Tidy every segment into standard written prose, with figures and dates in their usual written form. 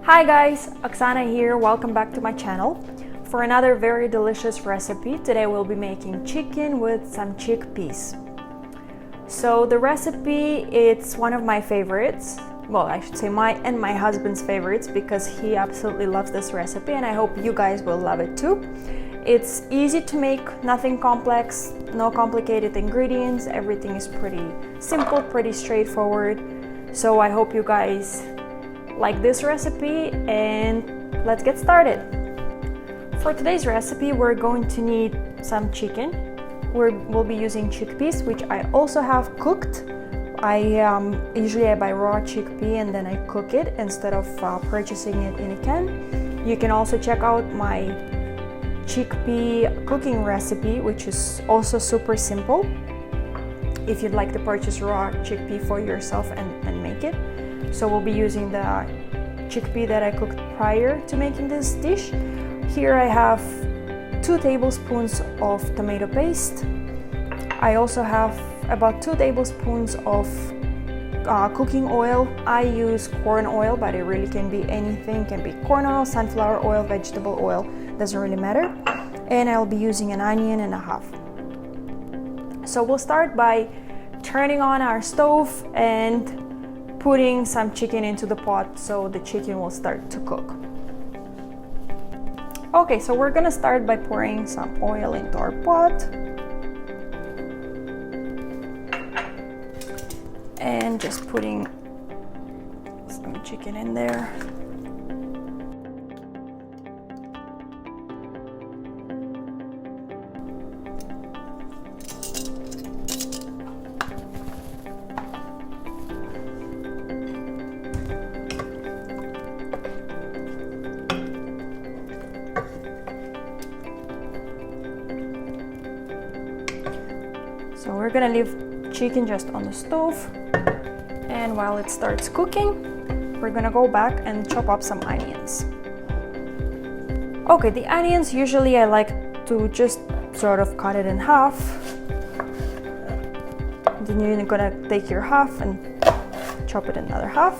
Hi guys, Oksana here. Welcome back to my channel for another very delicious recipe. Today we'll be making chicken with some chickpeas. So the recipe, it's one of my favorites. Well, I should say my and my husband's favorites because he absolutely loves this recipe and I hope you guys will love it too. It's easy to make, nothing complex, no complicated ingredients. Everything is pretty simple, pretty straightforward. So I hope you guys like this recipe and let's get started. For today's recipe, we're going to need some chicken. We'll be using chickpeas, which I also have cooked. Usually I buy raw chickpea and then I cook it instead of purchasing it in a can. You can also check out my chickpea cooking recipe, which is also super simple if you'd like to purchase raw chickpea for yourself and make it. So we'll be using the chickpea that I cooked prior to making this dish. Here I have 2 tablespoons of tomato paste. I also have about 2 tablespoons of cooking oil. I use corn oil, but it really can be anything. It can be corn oil, sunflower oil, vegetable oil, doesn't really matter. And I'll be using an onion and a half. So we'll start by turning on our stove and putting some chicken into the pot so the chicken will start to cook. Okay, so we're gonna start by pouring some oil into our pot and just putting some chicken in there. So we're gonna leave chicken just on the stove, and while it starts cooking, we're gonna go back and chop up some onions. Okay, the onions, usually I like to just sort of cut it in half. Then you're gonna take your half and chop it another half.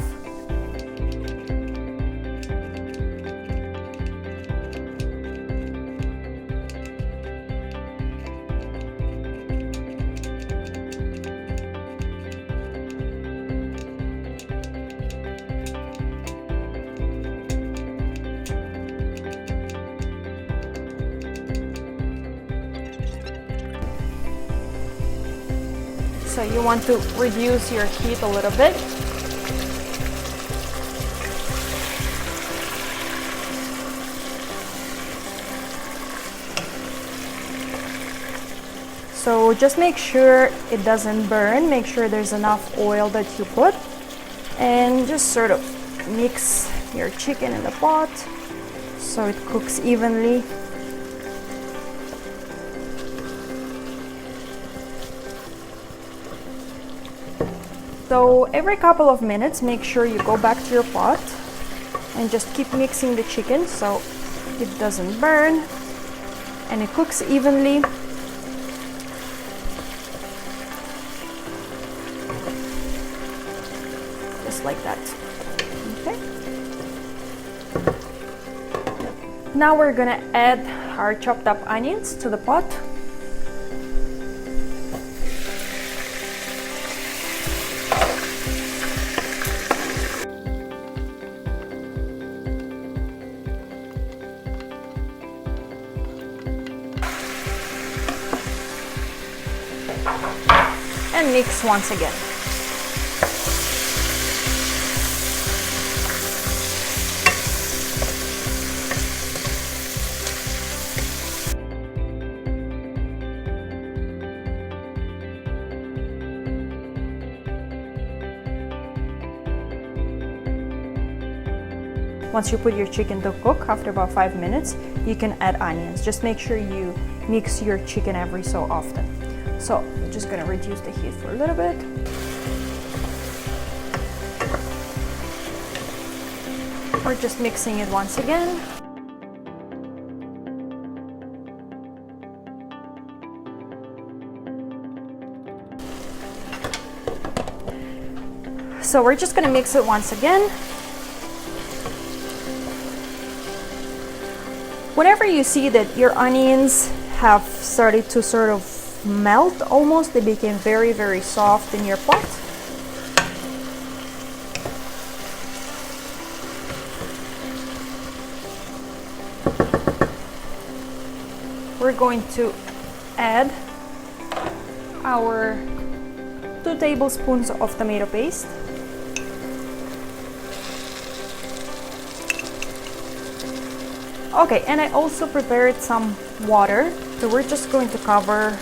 So you want to reduce your heat a little bit. So just make sure it doesn't burn. Make sure there's enough oil that you put. And just sort of mix your chicken in the pot so it cooks evenly. So every couple of minutes, make sure you go back to your pot and just keep mixing the chicken so it doesn't burn and it cooks evenly. Just like that. Okay. Now we're gonna add our chopped up onions to the pot. And mix once again. Once you put your chicken to cook, after about 5 minutes, you can add onions. Just make sure you mix your chicken every so often. So I'm just gonna reduce the heat for a little bit. We're just mixing it once again. So we're just gonna mix it once again. Whenever you see that your onions have started to sort of melt almost, they became very, very soft in your pot. We're going to add our 2 tablespoons of tomato paste. Okay, and I also prepared some water, so we're just going to cover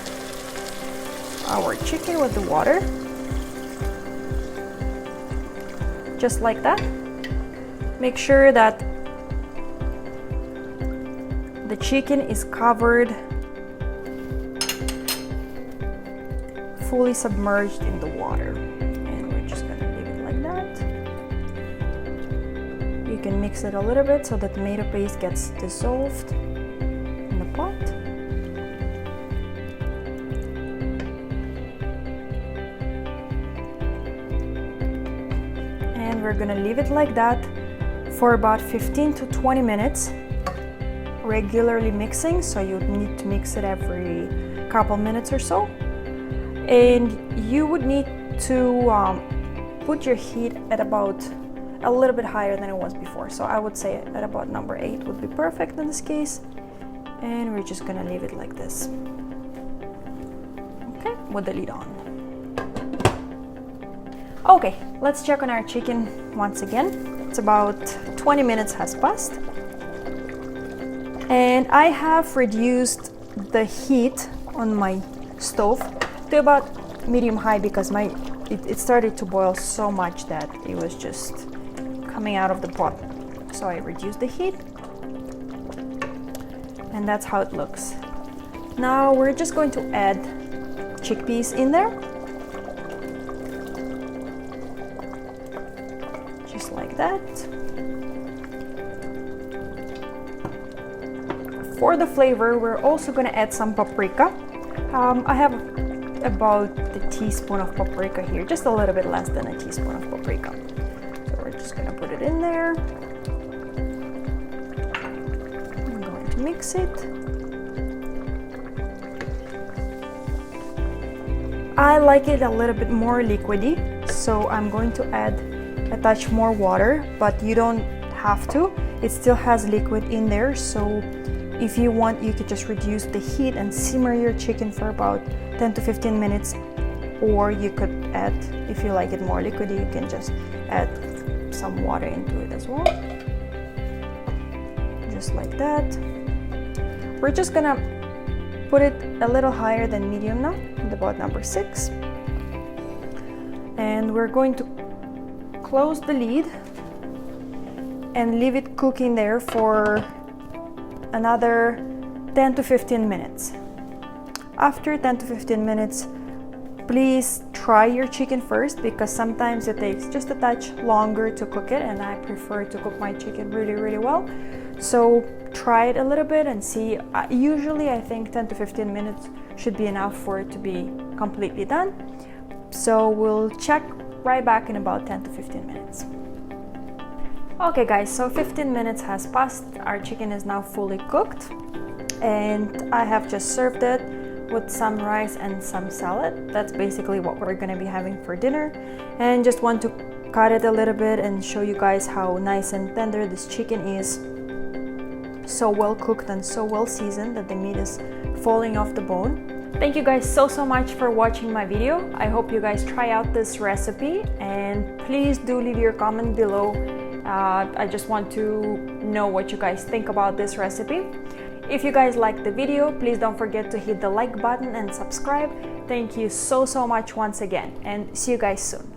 our chicken with the water, just like that. Make sure that the chicken is covered, fully submerged in the water, and we're just gonna leave it like that. You can mix it a little bit so the tomato paste gets dissolved in the pot. And we're gonna leave it like that for about 15 to 20 minutes, regularly mixing, so you need to mix it every couple minutes or so. And you would need to put your heat at about a little bit higher than it was before. So I would say at about number 8 would be perfect in this case. And we're just gonna leave it like this. Okay, with the lid on. Okay, let's check on our chicken once again. It's about 20 minutes has passed. And I have reduced the heat on my stove to about medium-high because it started to boil so much that it was just coming out of the pot. So I reduced the heat, and that's how it looks. Now we're just going to add chickpeas in there, just like that. For the flavor, we're also going to add some paprika. I have about a teaspoon of paprika here, just a little bit less than a teaspoon of paprika. So we're just going to put it in there. I'm going to mix it. I like it a little bit more liquidy, so I'm going to add a touch more water, but you don't have to. It still has liquid in there, so if you want, you could just reduce the heat and simmer your chicken for about 10 to 15 minutes, or you could add, if you like it more liquidy, you can just add some water into it as well, just like that. We're just gonna put it a little higher than medium now, at about number 6, and we're going to close the lid and leave it cooking there for another 10 to 15 minutes. After 10 to 15 minutes, please try your chicken first, because sometimes it takes just a touch longer to cook it, and I prefer to cook my chicken really well. So try it a little bit and see. Usually I think 10 to 15 minutes should be enough for it to be completely done. So we'll check right back in about 10 to 15 minutes. Okay guys, so 15 minutes has passed. Our chicken is now fully cooked, and I have just served it with some rice and some salad. That's basically what we're gonna be having for dinner, and just want to cut it a little bit and show you guys how nice and tender this chicken is. So well cooked and so well seasoned that the meat is falling off the bone. Thank you guys so much for watching my video. I hope you guys try out this recipe, and please do leave your comment below. I just want to know what you guys think about this recipe. If you guys liked the video, please don't forget to hit the like button and subscribe. Thank you so much once again, and see you guys soon.